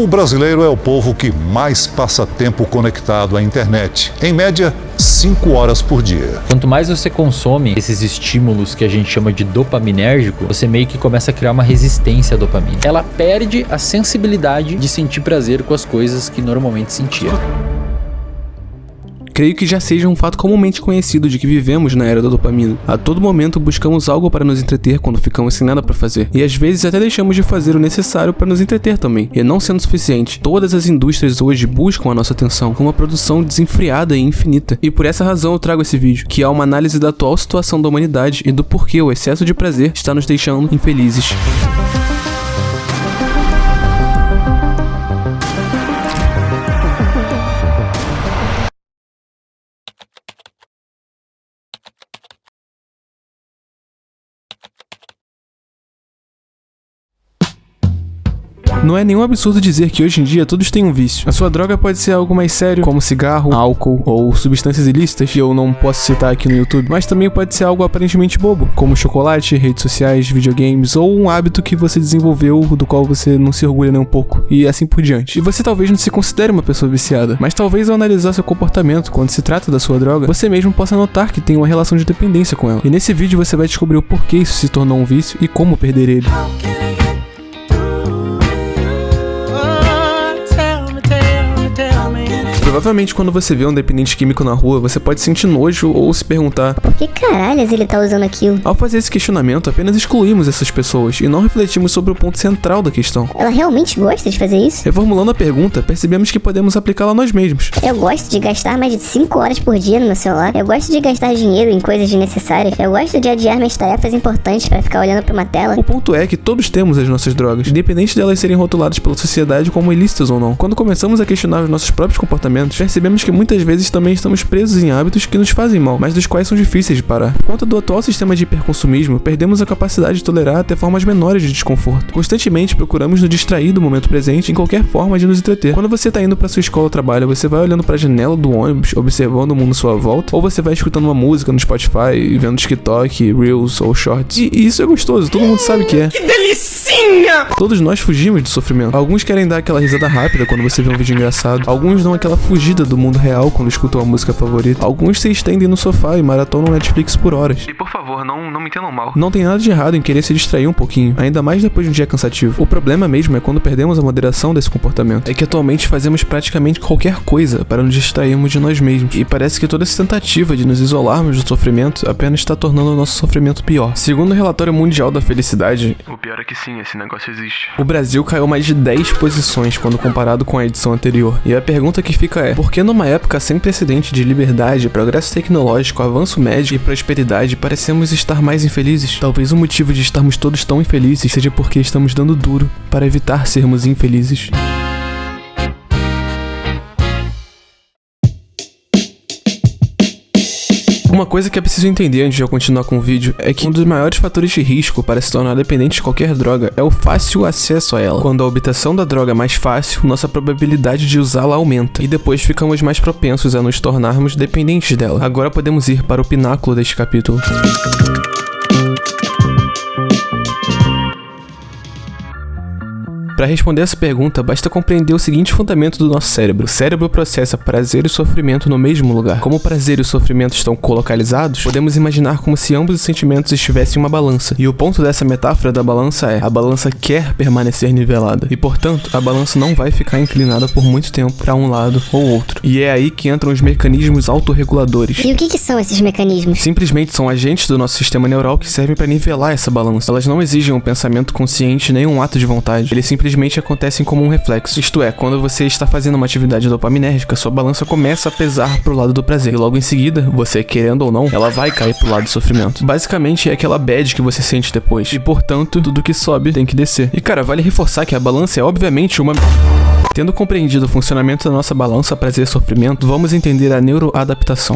O brasileiro é o povo que mais passa tempo conectado à internet, em média 5 horas por dia. Quanto mais você consome esses estímulos que a gente chama de dopaminérgico, você meio que começa a criar uma resistência à dopamina. Ela perde a sensibilidade de sentir prazer com as coisas que normalmente sentia. Creio que já seja um fato comumente conhecido de que vivemos na era da dopamina. A todo momento buscamos algo para nos entreter quando ficamos sem nada para fazer. E às vezes até deixamos de fazer o necessário para nos entreter também. E não sendo suficiente, todas as indústrias hoje buscam a nossa atenção com uma produção desenfreada e infinita. E por essa razão eu trago esse vídeo, que é uma análise da atual situação da humanidade e do porquê o excesso de prazer está nos deixando infelizes. Não é nenhum absurdo dizer que hoje em dia todos têm um vício. A sua droga pode ser algo mais sério, como cigarro, álcool ou substâncias ilícitas, que eu não posso citar aqui no YouTube, mas também pode ser algo aparentemente bobo, como chocolate, redes sociais, videogames ou um hábito que você desenvolveu do qual você não se orgulha nem um pouco, e assim por diante. E você talvez não se considere uma pessoa viciada, mas talvez ao analisar seu comportamento quando se trata da sua droga, você mesmo possa notar que tem uma relação de dependência com ela. E nesse vídeo você vai descobrir o porquê isso se tornou um vício e como perder ele. Provavelmente quando você vê um dependente químico na rua, você pode sentir nojo ou se perguntar: por que caralhas ele tá usando aquilo? Ao fazer esse questionamento, apenas excluímos essas pessoas e não refletimos sobre o ponto central da questão. Ela realmente gosta de fazer isso? Reformulando a pergunta, percebemos que podemos aplicá-la a nós mesmos. Eu gosto de gastar mais de 5 horas por dia no meu celular. Eu gosto de gastar dinheiro em coisas desnecessárias. Eu gosto de adiar minhas tarefas importantes para ficar olhando pra uma tela. O ponto é que todos temos as nossas drogas, independente delas serem rotuladas pela sociedade como ilícitas ou não. Quando começamos a questionar os nossos próprios comportamentos, percebemos que muitas vezes também estamos presos em hábitos que nos fazem mal, mas dos quais são difíceis de parar. Por conta do atual sistema de hiperconsumismo, perdemos a capacidade de tolerar até formas menores de desconforto. Constantemente procuramos nos distrair do momento presente em qualquer forma de nos entreter. Quando você tá indo pra sua escola ou trabalho, você vai olhando pra janela do ônibus, observando o mundo à sua volta, ou você vai escutando uma música no Spotify, vendo TikTok, Reels ou Shorts. E isso é gostoso, todo mundo sabe que é. Que delicinha! Todos nós fugimos do sofrimento. Alguns querem dar aquela risada rápida quando você vê um vídeo engraçado. Alguns dão aquela fugida do mundo real quando escutam a música favorita. Alguns se estendem no sofá e maratonam Netflix por horas. E por favor, não me entendam mal. Não tem nada de errado em querer se distrair um pouquinho, ainda mais depois de um dia cansativo. O problema mesmo é quando perdemos a moderação desse comportamento. É que atualmente fazemos praticamente qualquer coisa para nos distrairmos de nós mesmos. E parece que toda essa tentativa de nos isolarmos do sofrimento apenas está tornando o nosso sofrimento pior. Segundo o relatório mundial da felicidade, o pior é que sim, esse negócio existe. O Brasil caiu mais de 10 posições quando comparado com a edição anterior. E a pergunta que fica é: por que numa época sem precedente de liberdade, progresso tecnológico, avanço médico e prosperidade, parecemos estar mais infelizes? Talvez o motivo de estarmos todos tão infelizes seja porque estamos dando duro para evitar sermos infelizes. Uma coisa que é preciso entender antes de eu continuar com o vídeo é que um dos maiores fatores de risco para se tornar dependente de qualquer droga é o fácil acesso a ela. Quando a obtenção da droga é mais fácil, nossa probabilidade de usá-la aumenta e depois ficamos mais propensos a nos tornarmos dependentes dela. Agora podemos ir para o pináculo deste capítulo. Para responder essa pergunta, basta compreender o seguinte fundamento do nosso cérebro. O cérebro processa prazer e sofrimento no mesmo lugar. Como o prazer e o sofrimento estão colocalizados, podemos imaginar como se ambos os sentimentos estivessem em uma balança. E o ponto dessa metáfora da balança é: a balança quer permanecer nivelada. E, portanto, a balança não vai ficar inclinada por muito tempo para um lado ou outro. E é aí que entram os mecanismos autorreguladores. E o que são esses mecanismos? Simplesmente são agentes do nosso sistema neural que servem para nivelar essa balança. Elas não exigem um pensamento consciente nem um ato de vontade. Eles simplesmente acontecem como um reflexo. Isto é, quando você está fazendo uma atividade dopaminérgica, sua balança começa a pesar pro lado do prazer. E logo em seguida, você querendo ou não, ela vai cair pro lado do sofrimento. Basicamente é aquela bad que você sente depois. E portanto, tudo que sobe tem que descer. E cara, vale reforçar que a balança é obviamente uma... Tendo compreendido o funcionamento da nossa balança prazer e sofrimento, vamos entender a neuroadaptação.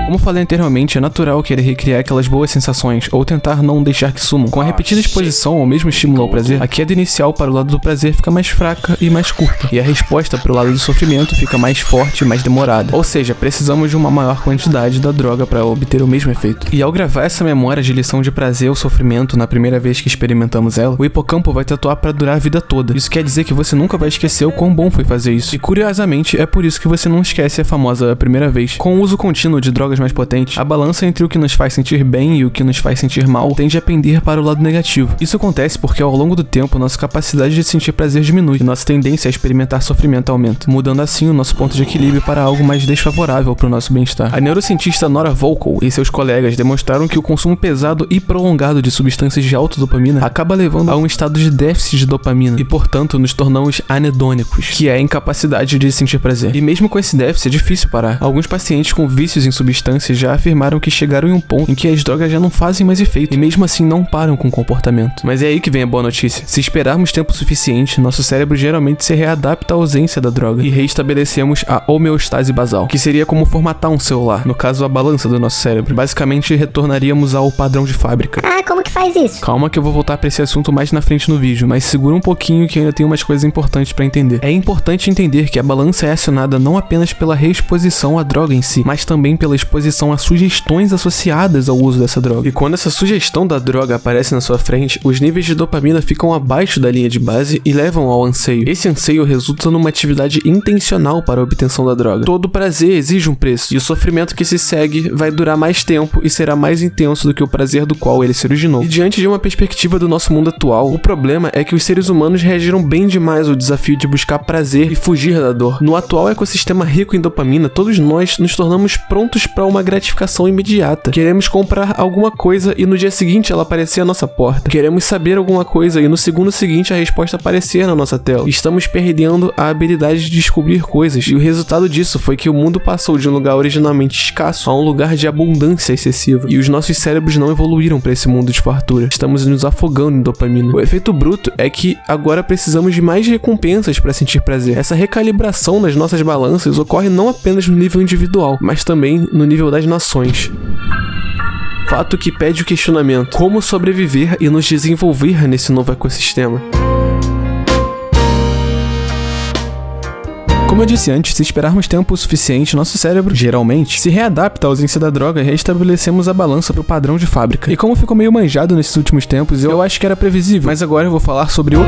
Como falei anteriormente, é natural querer recriar aquelas boas sensações ou tentar não deixar que sumam. Com a repetida exposição ao mesmo estímulo ao prazer, a queda inicial para o lado do prazer fica mais fraca e mais curta, e a resposta para o lado do sofrimento fica mais forte e mais demorada. Ou seja, precisamos de uma maior quantidade da droga para obter o mesmo efeito. E ao gravar essa memória de lição de prazer ou sofrimento na primeira vez que experimentamos ela, o hipocampo vai tatuar para durar a vida toda. Isso quer dizer que você nunca vai esquecer o quão bom foi fazer isso. E curiosamente, é por isso que você não esquece a famosa primeira vez. Com o uso contínuo de drogas mais potentes, a balança entre o que nos faz sentir bem e o que nos faz sentir mal tende a pender para o lado negativo. Isso acontece porque ao longo do tempo nossa capacidade de sentir prazer diminui e nossa tendência a experimentar sofrimento aumenta, mudando assim o nosso ponto de equilíbrio para algo mais desfavorável para o nosso bem-estar. A neurocientista Nora Volkow e seus colegas demonstraram que o consumo pesado e prolongado de substâncias de alta dopamina acaba levando a um estado de déficit de dopamina e, portanto, nos tornamos anedônicos, que é a incapacidade de sentir prazer. E mesmo com esse déficit é difícil parar. Alguns pacientes com vícios em substâncias já afirmaram que chegaram em um ponto em que as drogas já não fazem mais efeito e mesmo assim não param com o comportamento. Mas é aí que vem a boa notícia. Se esperarmos tempo suficiente, nosso cérebro geralmente se readapta à ausência da droga e reestabelecemos a homeostase basal, que seria como formatar um celular, no caso a balança do nosso cérebro. Basicamente retornaríamos ao padrão de fábrica. Ah, como que faz isso? Calma que eu vou voltar pra esse assunto mais na frente no vídeo, mas segura um pouquinho que ainda tem umas coisas importantes pra entender. É importante entender que a balança é acionada não apenas pela reexposição à droga em si, mas também pela exposição a sugestões associadas ao uso dessa droga. E quando essa sugestão da droga aparece na sua frente, os níveis de dopamina ficam abaixo da linha de base e levam ao anseio. Esse anseio resulta numa atividade intencional para a obtenção da droga. Todo prazer exige um preço, e o sofrimento que se segue vai durar mais tempo e será mais intenso do que o prazer do qual ele se originou. E diante de uma perspectiva do nosso mundo atual, o problema é que os seres humanos reagiram bem demais ao desafio de buscar prazer e fugir da dor. No atual ecossistema rico em dopamina, todos nós nos tornamos prontos para uma gratificação imediata. Queremos comprar alguma coisa e no dia seguinte ela aparecer à nossa porta. Queremos saber alguma coisa e no segundo seguinte a resposta aparecer na nossa tela. Estamos perdendo a habilidade de descobrir coisas, e o resultado disso foi que o mundo passou de um lugar originalmente escasso a um lugar de abundância excessiva, e os nossos cérebros não evoluíram para esse mundo de fartura. Estamos nos afogando em dopamina. O efeito bruto é que agora precisamos de mais recompensas para sentir prazer. Essa recalibração nas nossas balanças ocorre não apenas no nível individual, mas também no nível das nações. Fato que pede o questionamento: como sobreviver e nos desenvolver nesse novo ecossistema? Como eu disse antes, se esperarmos tempo suficiente, nosso cérebro, geralmente, se readapta à ausência da droga e reestabelecemos a balança para o padrão de fábrica. E como ficou meio manjado nesses últimos tempos, eu acho que era previsível, mas agora eu vou falar sobre o...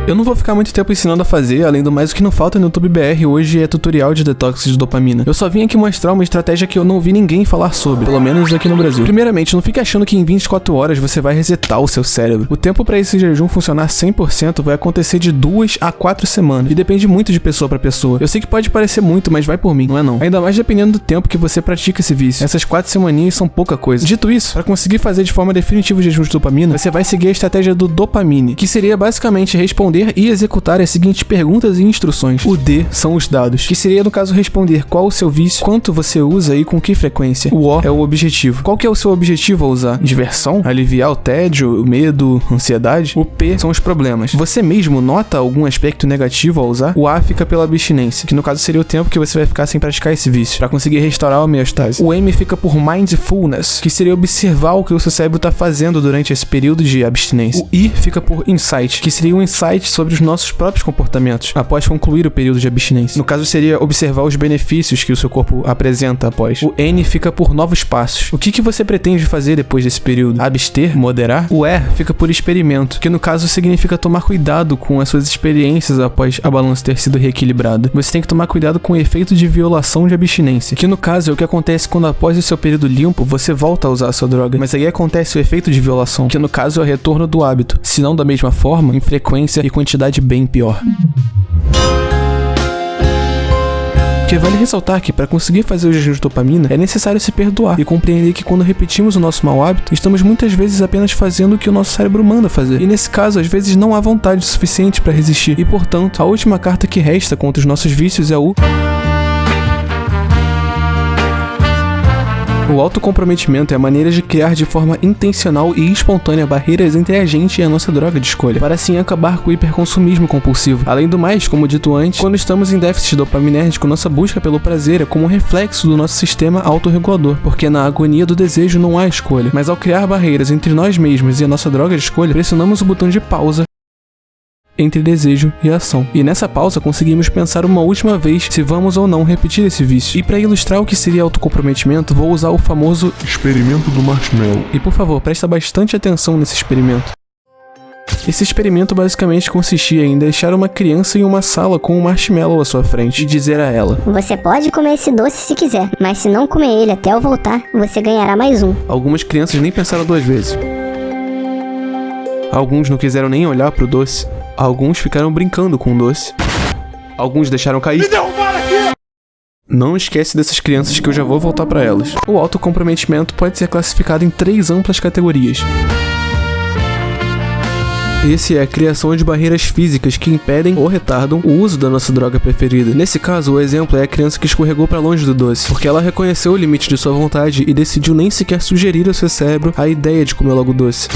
Eu não vou ficar muito tempo ensinando a fazer, além do mais o que não falta no YouTube BR hoje é tutorial de detox de dopamina. Eu só vim aqui mostrar uma estratégia que eu não vi ninguém falar sobre, pelo menos aqui no Brasil. Primeiramente, não fique achando que em 24 horas você vai resetar o seu cérebro. O tempo para esse jejum funcionar 100% vai acontecer de 2 a 4 semanas, e depende muito de pessoa para pessoa. Eu sei que pode parecer muito, mas vai por mim, não é não? Ainda mais dependendo do tempo que você pratica esse vício. Essas 4 semaninhas são pouca coisa. Dito isso, para conseguir fazer de forma definitiva o jejum de dopamina, você vai seguir a estratégia do dopamine, que seria basicamente responder e executar as seguintes perguntas e instruções. O D são os dados, que seria no caso responder qual o seu vício, quanto você usa e com que frequência. O O é o objetivo. Qual que é o seu objetivo a usar? Diversão? Aliviar o tédio, o medo, ansiedade? O P são os problemas. Você mesmo nota algum aspecto negativo a usar? O A fica pela abstinência, que no caso seria o tempo que você vai ficar sem praticar esse vício, para conseguir restaurar a homeostase. O M fica por mindfulness, que seria observar o que o seu cérebro está fazendo durante esse período de abstinência. O I fica por insight, que seria um insight sobre os nossos próprios comportamentos após concluir o período de abstinência. No caso seria observar os benefícios que o seu corpo apresenta após. O N fica por novos passos. O que você pretende fazer depois desse período? Abster? Moderar? O E fica por experimento, que no caso significa tomar cuidado com as suas experiências após a balança ter sido reequilibrada. Você tem que tomar cuidado com o efeito de violação de abstinência, que no caso é o que acontece quando após o seu período limpo você volta a usar a sua droga, mas aí acontece o efeito de violação, que no caso é o retorno do hábito, se não da mesma forma, em frequência e quantidade bem pior. Porque vale ressaltar que para conseguir fazer o jejum de dopamina é necessário se perdoar e compreender que quando repetimos o nosso mau hábito, estamos muitas vezes apenas fazendo o que o nosso cérebro manda fazer. E nesse caso, às vezes não há vontade suficiente para resistir. E portanto, a última carta que resta contra os nossos vícios é o O autocomprometimento é a maneira de criar de forma intencional e espontânea barreiras entre a gente e a nossa droga de escolha, para assim acabar com o hiperconsumismo compulsivo. Além do mais, como dito antes, quando estamos em déficit dopaminérgico, nossa busca pelo prazer é como um reflexo do nosso sistema autorregulador, porque na agonia do desejo não há escolha. Mas ao criar barreiras entre nós mesmos e a nossa droga de escolha, pressionamos o botão de pausa entre desejo e ação. E nessa pausa conseguimos pensar uma última vez se vamos ou não repetir esse vício. E para ilustrar o que seria autocomprometimento, vou usar o famoso experimento do marshmallow. E por favor, presta bastante atenção nesse experimento. Esse experimento basicamente consistia em deixar uma criança em uma sala com um marshmallow à sua frente e dizer a ela: você pode comer esse doce se quiser, mas se não comer ele até eu voltar, você ganhará mais um. Algumas crianças nem pensaram duas vezes. Alguns não quiseram nem olhar pro doce. Alguns ficaram brincando com o doce. Alguns deixaram cair. Me derrubaram aqui! Não esquece dessas crianças que eu já vou voltar pra elas. O autocomprometimento pode ser classificado em 3 amplas categorias. Esse é a criação de barreiras físicas que impedem ou retardam o uso da nossa droga preferida. Nesse caso, o exemplo é a criança que escorregou para longe do doce, porque ela reconheceu o limite de sua vontade e decidiu nem sequer sugerir ao seu cérebro a ideia de comer logo o doce.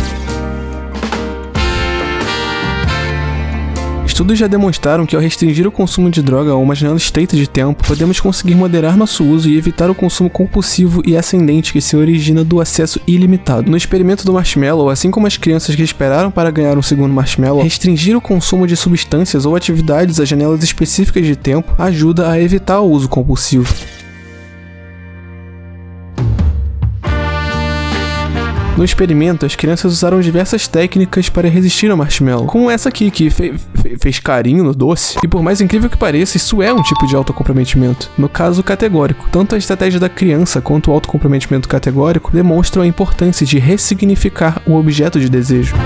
Estudos já demonstraram que ao restringir o consumo de droga a uma janela estreita de tempo, podemos conseguir moderar nosso uso e evitar o consumo compulsivo e ascendente que se origina do acesso ilimitado. No experimento do marshmallow, assim como as crianças que esperaram para ganhar um segundo marshmallow, restringir o consumo de substâncias ou atividades a janelas específicas de tempo ajuda a evitar o uso compulsivo. No experimento, as crianças usaram diversas técnicas para resistir ao marshmallow, como essa aqui, que fez carinho no doce. E por mais incrível que pareça, isso é um tipo de autocomprometimento, no caso categórico. Tanto a estratégia da criança quanto o autocomprometimento categórico demonstram a importância de ressignificar o objeto de desejo.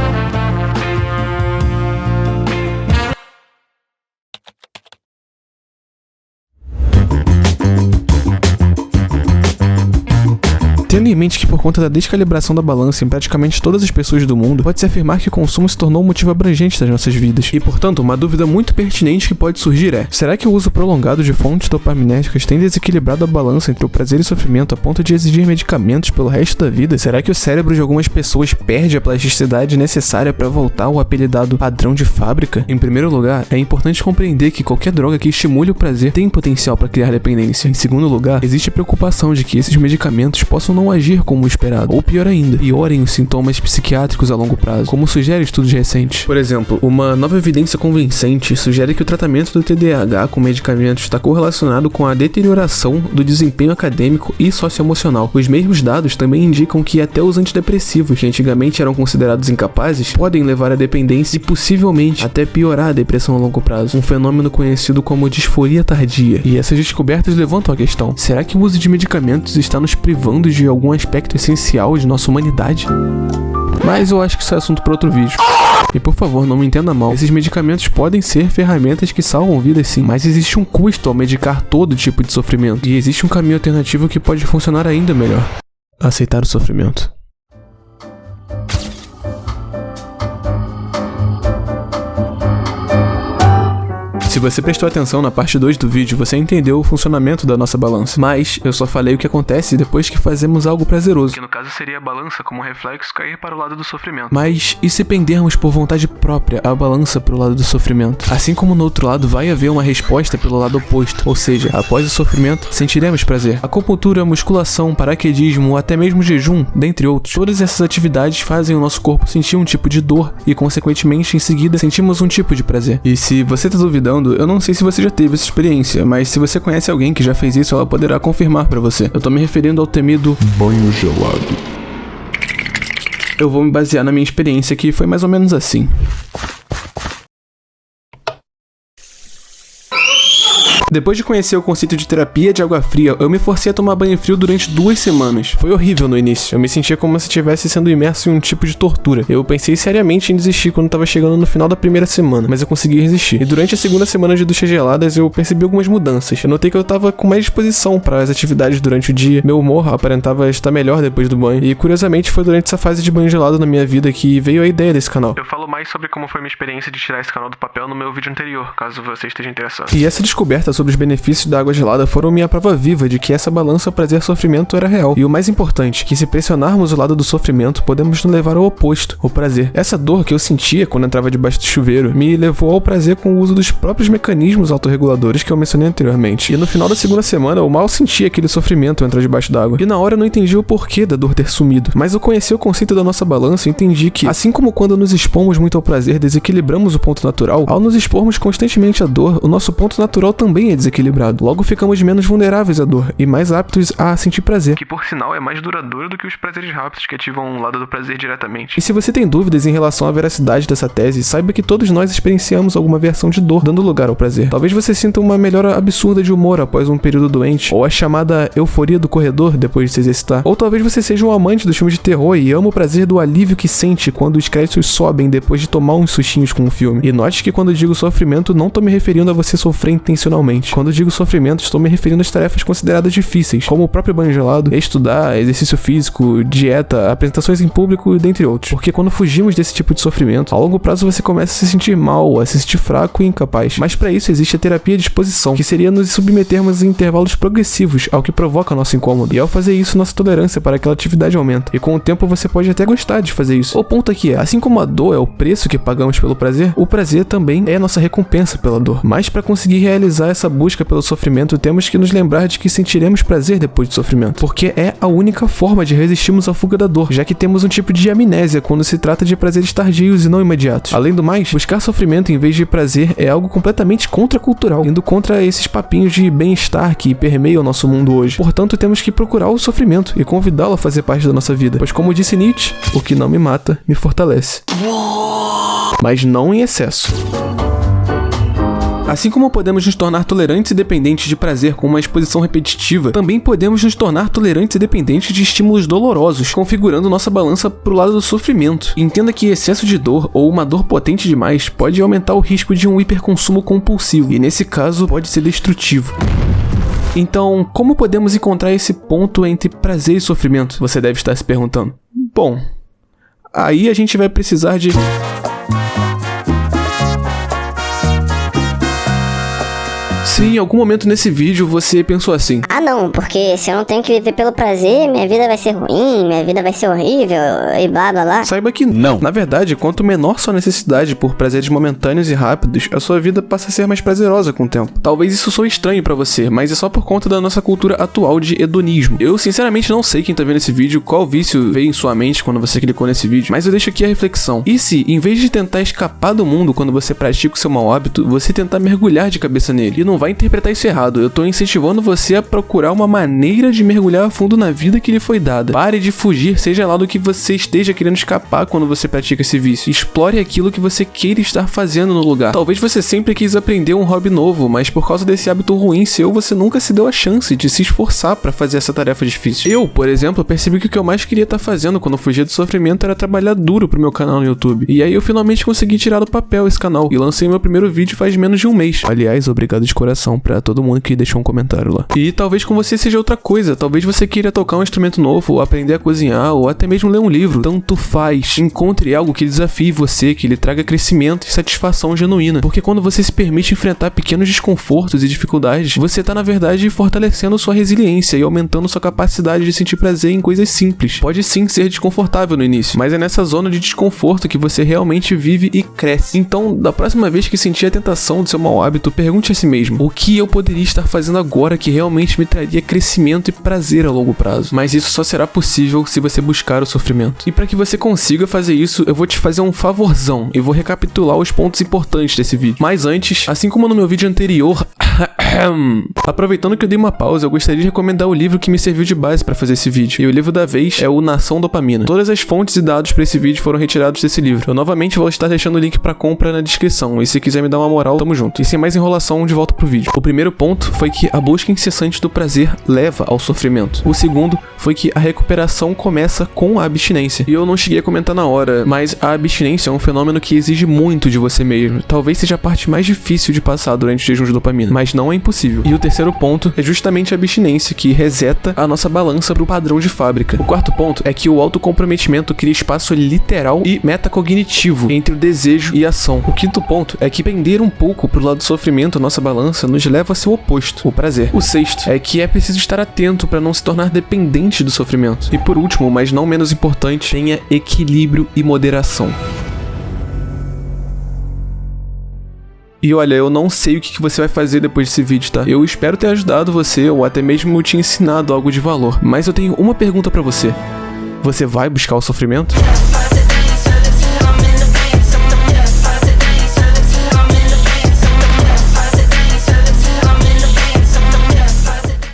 Tendo em mente que por conta da descalibração da balança em praticamente todas as pessoas do mundo, pode-se afirmar que o consumo se tornou um motivo abrangente das nossas vidas. E portanto, uma dúvida muito pertinente que pode surgir é: será que o uso prolongado de fontes dopaminérgicas tem desequilibrado a balança entre o prazer e sofrimento a ponto de exigir medicamentos pelo resto da vida? Será que o cérebro de algumas pessoas perde a plasticidade necessária para voltar ao apelidado padrão de fábrica? Em primeiro lugar, é importante compreender que qualquer droga que estimule o prazer tem potencial para criar dependência. Em segundo lugar, existe a preocupação de que esses medicamentos possam não agir como esperado, ou pior ainda, piorem os sintomas psiquiátricos a longo prazo, como sugere estudos recentes. Por exemplo, uma nova evidência convincente sugere que o tratamento do TDAH com medicamentos está correlacionado com a deterioração do desempenho acadêmico e socioemocional. Os mesmos dados também indicam que até os antidepressivos, que antigamente eram considerados incapazes, podem levar à dependência e possivelmente até piorar a depressão a longo prazo, um fenômeno conhecido como disforia tardia. E essas descobertas levantam a questão: será que o uso de medicamentos está nos privando de algum aspecto essencial de nossa humanidade? Mas eu acho que isso é assunto para outro vídeo. E por favor, não me entenda mal, esses medicamentos podem ser ferramentas que salvam vidas sim, mas existe um custo ao medicar todo tipo de sofrimento, e existe um caminho alternativo que pode funcionar ainda melhor: aceitar o sofrimento. Se você prestou atenção na parte 2 do vídeo, você entendeu o funcionamento da nossa balança. Mas eu só falei o que acontece depois que fazemos algo prazeroso, que no caso seria a balança como reflexo cair para o lado do sofrimento. Mas e se pendermos por vontade própria a balança para o lado do sofrimento? Assim como no outro lado vai haver uma resposta pelo lado oposto, ou seja, após o sofrimento sentiremos prazer. Acupuntura, musculação, paraquedismo ou até mesmo jejum, dentre outros. Todas essas atividades fazem o nosso corpo sentir um tipo de dor e consequentemente em seguida sentimos um tipo de prazer. E se você está duvidando, eu não sei se você já teve essa experiência, mas se você conhece alguém que já fez isso, ela poderá confirmar pra você. Eu tô me referindo ao temido banho gelado. Eu vou me basear na minha experiência, que foi mais ou menos assim. Depois de conhecer o conceito de terapia de água fria, eu me forcei a tomar banho frio durante 2 semanas. Foi horrível no início, eu me sentia como se estivesse sendo imerso em um tipo de tortura. Eu pensei seriamente em desistir quando tava chegando no final da primeira semana, mas eu consegui resistir. E durante a segunda semana de duchas geladas, eu percebi algumas mudanças. Eu notei que eu tava com mais disposição para as atividades durante o dia, meu humor aparentava estar melhor depois do banho. E curiosamente foi durante essa fase de banho gelado na minha vida que veio a ideia desse canal. Eu falo mais sobre como foi minha experiência de tirar esse canal do papel no meu vídeo anterior, caso você esteja interessado. E essa descoberta sobre os benefícios da água gelada foram minha prova viva de que essa balança prazer-sofrimento era real. E o mais importante, que se pressionarmos o lado do sofrimento, podemos nos levar ao oposto, o prazer. Essa dor que eu sentia quando entrava debaixo do chuveiro me levou ao prazer com o uso dos próprios mecanismos autorreguladores que eu mencionei anteriormente. E no final da segunda semana, eu mal sentia aquele sofrimento entrar debaixo d'água. E na hora eu não entendi o porquê da dor ter sumido. Mas eu conheci o conceito da nossa balança e entendi que, assim como quando nos expomos muito ao prazer, desequilibramos o ponto natural, ao nos expormos constantemente à dor, o nosso ponto natural também é desequilibrado. Logo ficamos menos vulneráveis à dor e mais aptos a sentir prazer. Que por sinal é mais duradouro do que os prazeres rápidos que ativam um lado do prazer diretamente. E se você tem dúvidas em relação à veracidade dessa tese, saiba que todos nós experienciamos alguma versão de dor dando lugar ao prazer. Talvez você sinta uma melhora absurda de humor após um período doente, ou a chamada euforia do corredor depois de se exercitar. Ou talvez você seja um amante dos filmes de terror e ama o prazer do alívio que sente quando os créditos sobem depois de tomar uns sustinhos com um filme. E note que quando eu digo sofrimento, não tô me referindo a você sofrer intencionalmente. Quando eu digo sofrimento, estou me referindo às tarefas consideradas difíceis, como o próprio banho gelado, estudar, exercício físico, dieta, apresentações em público, dentre outros. Porque quando fugimos desse tipo de sofrimento, a longo prazo você começa a se sentir mal, a se sentir fraco e incapaz. Mas para isso existe a terapia de exposição, que seria nos submetermos em intervalos progressivos ao que provoca nosso incômodo. E ao fazer isso, nossa tolerância para aquela atividade aumenta. E com o tempo você pode até gostar de fazer isso. O ponto aqui é, assim como a dor é o preço que pagamos pelo prazer, o prazer também é nossa recompensa pela dor. Mas para conseguir realizar essa busca pelo sofrimento, temos que nos lembrar de que sentiremos prazer depois do sofrimento. Porque é a única forma de resistirmos à fuga da dor, já que temos um tipo de amnésia quando se trata de prazeres tardios e não imediatos. Além do mais, buscar sofrimento em vez de prazer é algo completamente contracultural, indo contra esses papinhos de bem-estar que permeiam o nosso mundo hoje. Portanto, temos que procurar o sofrimento e convidá-lo a fazer parte da nossa vida. Pois como disse Nietzsche, o que não me mata, me fortalece. Mas não em excesso. Assim como podemos nos tornar tolerantes e dependentes de prazer com uma exposição repetitiva, também podemos nos tornar tolerantes e dependentes de estímulos dolorosos, configurando nossa balança pro lado do sofrimento. Entenda que excesso de dor ou uma dor potente demais pode aumentar o risco de um hiperconsumo compulsivo, e nesse caso pode ser destrutivo. Então, como podemos encontrar esse ponto entre prazer e sofrimento? Você deve estar se perguntando. Bom, aí a gente vai precisar de... Se em algum momento nesse vídeo você pensou assim: ah não, porque se eu não tenho que viver pelo prazer, minha vida vai ser ruim, minha vida vai ser horrível e blá blá blá. Saiba que não. Na verdade, quanto menor sua necessidade por prazeres momentâneos e rápidos, a sua vida passa a ser mais prazerosa com o tempo. Talvez isso soe estranho pra você, mas é só por conta da nossa cultura atual de hedonismo. Eu sinceramente não sei quem tá vendo esse vídeo, qual vício veio em sua mente quando você clicou nesse vídeo, mas eu deixo aqui a reflexão. E se, em vez de tentar escapar do mundo quando você pratica o seu mau hábito, você tentar mergulhar de cabeça nele? E não vai interpretar isso errado, eu tô incentivando você a procurar uma maneira de mergulhar a fundo na vida que lhe foi dada. Pare de fugir, seja lá do que você esteja querendo escapar quando você pratica esse vício. Explore aquilo que você queira estar fazendo no lugar. Talvez você sempre quis aprender um hobby novo, mas por causa desse hábito ruim seu, você nunca se deu a chance de se esforçar pra fazer essa tarefa difícil. Eu, por exemplo, percebi que o que eu mais queria estar fazendo quando eu fugia do sofrimento era trabalhar duro pro meu canal no YouTube. E aí eu finalmente consegui tirar do papel esse canal e lancei meu primeiro vídeo faz menos de um mês. Aliás, obrigado de coração pra todo mundo que deixou um comentário lá. E talvez com você seja outra coisa. Talvez você queira tocar um instrumento novo, ou aprender a cozinhar, ou até mesmo ler um livro. Tanto faz. Encontre algo que desafie você, que lhe traga crescimento e satisfação genuína. Porque quando você se permite enfrentar pequenos desconfortos e dificuldades, você tá na verdade fortalecendo sua resiliência e aumentando sua capacidade de sentir prazer em coisas simples. Pode sim ser desconfortável no início, mas é nessa zona de desconforto que você realmente vive e cresce. Então, da próxima vez que sentir a tentação do seu mau hábito, pergunte a si mesmo: o que eu poderia estar fazendo agora que realmente me traria crescimento e prazer a longo prazo? Mas isso só será possível se você buscar o sofrimento. E para que você consiga fazer isso, eu vou te fazer um favorzão e vou recapitular os pontos importantes desse vídeo. Mas antes, assim como no meu vídeo anterior, aproveitando que eu dei uma pausa, eu gostaria de recomendar o livro que me serviu de base para fazer esse vídeo. E o livro da vez é o Nação Dopamina. Todas as fontes e dados para esse vídeo foram retirados desse livro. Eu novamente vou estar deixando o link para compra na descrição, e se quiser me dar uma moral, tamo junto. E sem mais enrolação, de volta pro vídeo. O primeiro ponto foi que a busca incessante do prazer leva ao sofrimento. O segundo foi que a recuperação começa com a abstinência. E eu não cheguei a comentar na hora, mas a abstinência é um fenômeno que exige muito de você mesmo. Talvez seja a parte mais difícil de passar durante o jejum de dopamina, mas não é impossível. possível. E o terceiro ponto é justamente a abstinência, que reseta a nossa balança pro padrão de fábrica. O quarto ponto é que o autocomprometimento cria espaço literal e metacognitivo entre o desejo e a ação. O quinto ponto é que pender um pouco pro lado do sofrimento, a nossa balança, nos leva a seu oposto, o prazer. O sexto é que é preciso estar atento para não se tornar dependente do sofrimento. E por último, mas não menos importante, tenha equilíbrio e moderação. E olha, eu não sei o que você vai fazer depois desse vídeo, tá? Eu espero ter ajudado você ou até mesmo te ensinado algo de valor. Mas eu tenho uma pergunta pra você. Você vai buscar o sofrimento?